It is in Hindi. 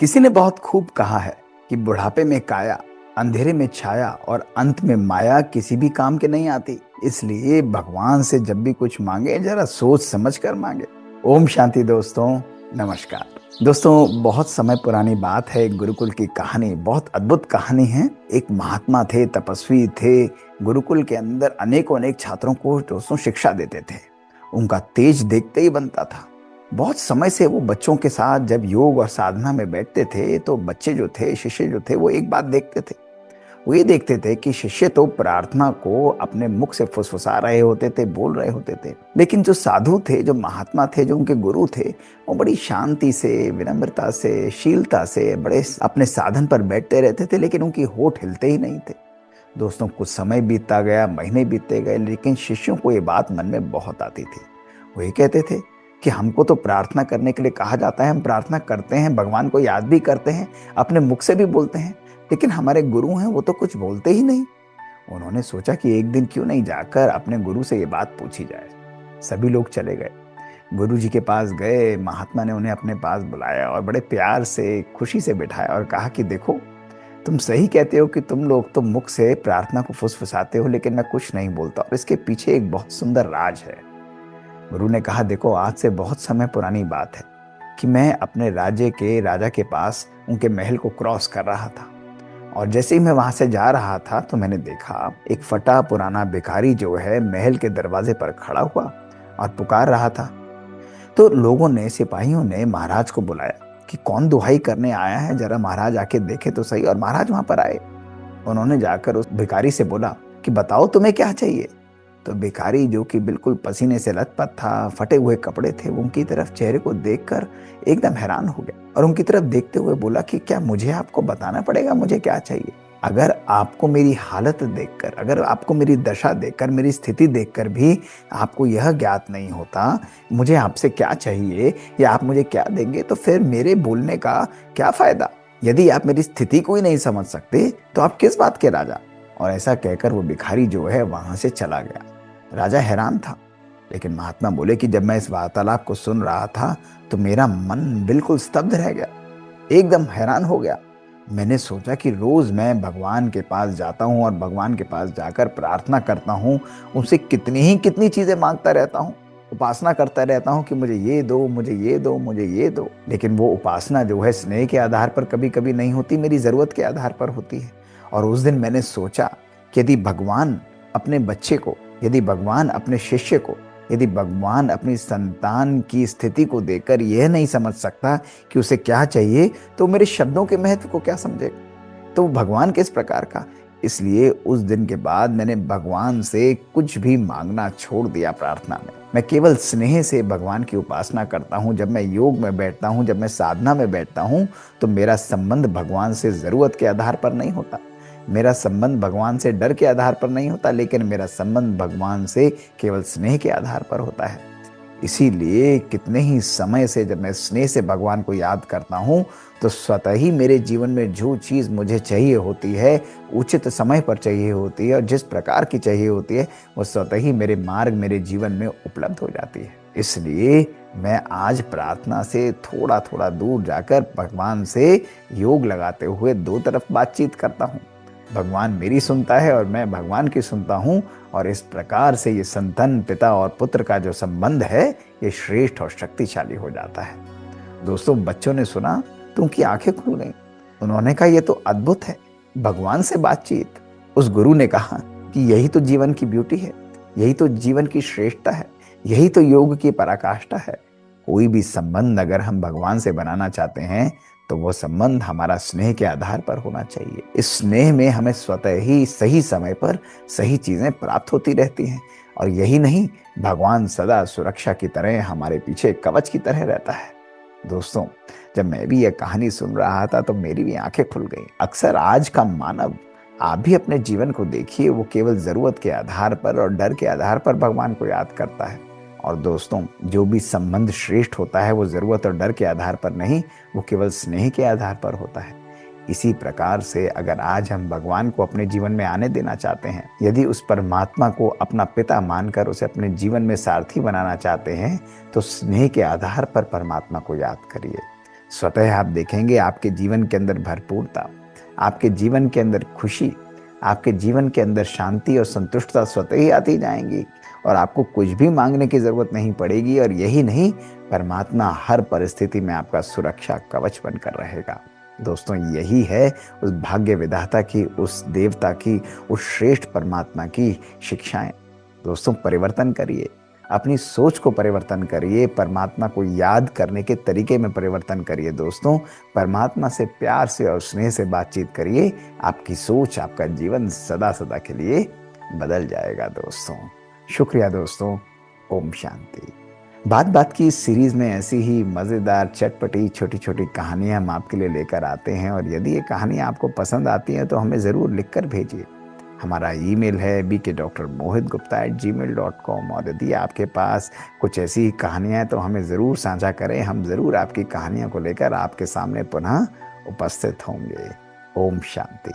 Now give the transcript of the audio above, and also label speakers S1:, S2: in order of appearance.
S1: किसी ने बहुत खूब कहा है कि बुढ़ापे में काया, अंधेरे में छाया और अंत में माया किसी भी काम के नहीं आती। इसलिए भगवान से जब भी कुछ मांगे जरा सोच समझ कर मांगे। ओम शांति दोस्तों, नमस्कार। दोस्तों, बहुत समय पुरानी बात है, एक गुरुकुल की कहानी, बहुत अद्भुत कहानी है। एक महात्मा थे, तपस्वी थे, गुरुकुल के अंदर अनेकों अनेक छात्रों को दोस्तों शिक्षा देते थे। उनका तेज देखते ही बनता था। बहुत समय से वो बच्चों के साथ जब योग और साधना में बैठते थे तो बच्चे जो थे, शिष्य जो थे, वो एक बात देखते थे। वो ये देखते थे कि शिष्य तो प्रार्थना को अपने मुख से फुसफुसा रहे होते थे, बोल रहे होते थे, लेकिन जो साधु थे, जो महात्मा थे, जो उनके गुरु थे, वो बड़ी शांति से, विनम्रता से, शीलता से बड़े अपने साधन पर बैठते रहते थे, लेकिन उनकी होठ हिलते ही नहीं थे। दोस्तों, कुछ समय बीतता गया, महीने बीतते गए, लेकिन शिष्यों को ये बात मन में बहुत आती थी। वो ये कहते थे कि हमको तो प्रार्थना करने के लिए कहा जाता है, हम प्रार्थना करते हैं, भगवान को याद भी करते हैं, अपने मुख से भी बोलते हैं, लेकिन हमारे गुरु हैं वो तो कुछ बोलते ही नहीं। उन्होंने सोचा कि एक दिन क्यों नहीं जाकर अपने गुरु से ये बात पूछी जाए। सभी लोग चले गए, गुरु जी के पास गए। महात्मा ने उन्हें अपने पास बुलाया और बड़े प्यार से, खुशी से बिठाया और कहा कि देखो, तुम सही कहते हो कि तुम लोग तो मुख से प्रार्थना को फुसफुसाते हो, लेकिन मैं कुछ नहीं बोलता, और इसके पीछे एक बहुत सुंदर राज है। गुरु ने कहा, देखो, आज से बहुत समय पुरानी बात है कि मैं अपने राज्य के राजा के पास उनके महल को क्रॉस कर रहा था, और जैसे ही मैं वहां से जा रहा था तो मैंने देखा एक फटा पुराना भिखारी जो है महल के दरवाजे पर खड़ा हुआ और पुकार रहा था। तो लोगों ने, सिपाहियों ने महाराज को बुलाया कि कौन दुहाई करने आया है, जरा महाराज आके देखे तो सही। और महाराज वहां पर आए। उन्होंने जाकर उस भिखारी से बोला कि बताओ तुम्हें क्या चाहिए। तो भिखारी, जो कि बिल्कुल पसीने से लथपथ था, फटे हुए कपड़े थे, वो उनकी तरफ, चेहरे को देखकर एकदम हैरान हो गया और उनकी तरफ देखते हुए बोला कि क्या मुझे आपको बताना पड़ेगा मुझे क्या चाहिए? अगर आपको मेरी हालत देखकर, अगर आपको मेरी दशा देखकर, मेरी स्थिति देखकर भी आपको यह ज्ञात नहीं होता मुझे आपसे क्या चाहिए या आप मुझे क्या देंगे, तो फिर मेरे बोलने का क्या फायदा? यदि आप मेरी स्थिति को ही नहीं समझ सकते तो आप किस बात के राजा? और ऐसा कहकर वो भिखारी जो है वहां से चला गया। राजा हैरान था, लेकिन महात्मा बोले कि जब मैं इस वार्तालाप को सुन रहा था तो मेरा मन बिल्कुल स्तब्ध रह गया, एकदम हैरान हो गया। मैंने सोचा कि रोज मैं भगवान के पास जाता हूँ और भगवान के पास जाकर प्रार्थना करता हूँ, उनसे कितनी चीजें मांगता रहता हूँ, उपासना करता रहता हूँ कि मुझे ये दो, मुझे ये दो, मुझे ये दो, लेकिन वो उपासना जो है स्नेह के आधार पर कभी कभी नहीं होती, मेरी जरूरत के आधार पर होती है। और उस दिन मैंने सोचा कि यदि भगवान अपने बच्चे को, यदि भगवान अपने शिष्य को, यदि भगवान अपनी संतान की स्थिति को देखकर यह नहीं समझ सकता कि उसे क्या चाहिए, तो मेरे शब्दों के महत्व को क्या समझेगा? तो भगवान किस प्रकार का? इसलिए उस दिन के बाद मैंने भगवान से कुछ भी मांगना छोड़ दिया। प्रार्थना में मैं केवल स्नेह से भगवान की उपासना करता हूँ। जब मैं योग में बैठता हूँ, जब मैं साधना में बैठता हूँ, तो मेरा संबंध भगवान से जरूरत के आधार पर नहीं होता, मेरा संबंध भगवान से डर के आधार पर नहीं होता, लेकिन मेरा संबंध भगवान से केवल स्नेह के आधार पर होता है। इसीलिए कितने ही समय से जब मैं स्नेह से भगवान को याद करता हूँ तो स्वतः ही मेरे जीवन में जो चीज़ मुझे चाहिए होती है, उचित समय पर चाहिए होती है और जिस प्रकार की चाहिए होती है, वो स्वतः ही मेरे मार्ग, मेरे जीवन में उपलब्ध हो जाती है। इसलिए मैं आज प्रार्थना से थोड़ा थोड़ा दूर जाकर भगवान से योग लगाते हुए दो तरफ बातचीत करता हूँ। भगवान मेरी सुनता है और मैं भगवान की सुनता हूँ, और इस प्रकार से ये संतान, पिता और पुत्र का जो संबंध है, ये श्रेष्ठ और शक्तिशाली हो जाता है। दोस्तों, बच्चों ने सुना तो उनकी आंखें खुल गईं। उन्होंने कहा, ये तो अद्भुत है, भगवान से बातचीत। उस गुरु ने कहा कि यही तो जीवन की ब्यूटी है, यही तो जीवन की श्रेष्ठता है, यही तो योग की पराकाष्ठा है। कोई भी संबंध अगर हम भगवान से बनाना चाहते हैं तो वो संबंध हमारा स्नेह के आधार पर होना चाहिए। इस स्नेह में हमें स्वतः ही सही समय पर सही चीजें प्राप्त होती रहती हैं, और यही नहीं, भगवान सदा सुरक्षा की तरह हमारे पीछे कवच की तरह रहता है। दोस्तों, जब मैं भी यह कहानी सुन रहा था तो मेरी भी आंखें खुल गई। अक्सर आज का मानव, आप भी अपने जीवन को देखिए, वो केवल जरूरत के आधार पर और डर के आधार पर भगवान को याद करता है। और दोस्तों, जो भी संबंध श्रेष्ठ होता है वो जरूरत और डर के आधार पर नहीं, वो केवल स्नेह के आधार पर होता है। इसी प्रकार से अगर आज हम भगवान को अपने जीवन में आने देना चाहते हैं, यदि उस परमात्मा को अपना पिता मानकर उसे अपने जीवन में सारथी बनाना चाहते हैं, तो स्नेह के आधार पर परमात्मा को याद करिए। स्वतः आप देखेंगे आपके जीवन के अंदर भरपूरता, आपके जीवन के अंदर खुशी, आपके जीवन के अंदर शांति और संतुष्टता स्वतः ही आती जाएंगी और आपको कुछ भी मांगने की जरूरत नहीं पड़ेगी। और यही नहीं, परमात्मा हर परिस्थिति में आपका सुरक्षा कवच बनकर रहेगा। दोस्तों, यही है उस भाग्य विधाता की, उस देवता की, उस श्रेष्ठ परमात्मा की शिक्षाएं। दोस्तों, परिवर्तन करिए, अपनी सोच को परिवर्तन करिए, परमात्मा को याद करने के तरीके में परिवर्तन करिए। दोस्तों, परमात्मा से प्यार से और स्नेह से बातचीत करिए, आपकी सोच, आपका जीवन सदा सदा के लिए बदल जाएगा। दोस्तों, शुक्रिया दोस्तों। ओम शांति। बात बात की इस सीरीज में ऐसी ही मज़ेदार चटपटी छोटी छोटी कहानियां हम आपके लिए लेकर आते हैं, और यदि ये कहानियां आपको पसंद आती हैं तो हमें ज़रूर लिखकर भेजिए। हमारा ईमेल है bkdrmohitgupta@gmail.com, और यदि आपके पास कुछ ऐसी कहानियां हैं तो हमें ज़रूर साझा करें। हम ज़रूर आपकी कहानियों को लेकर आपके सामने पुनः उपस्थित होंगे। ओम शांति।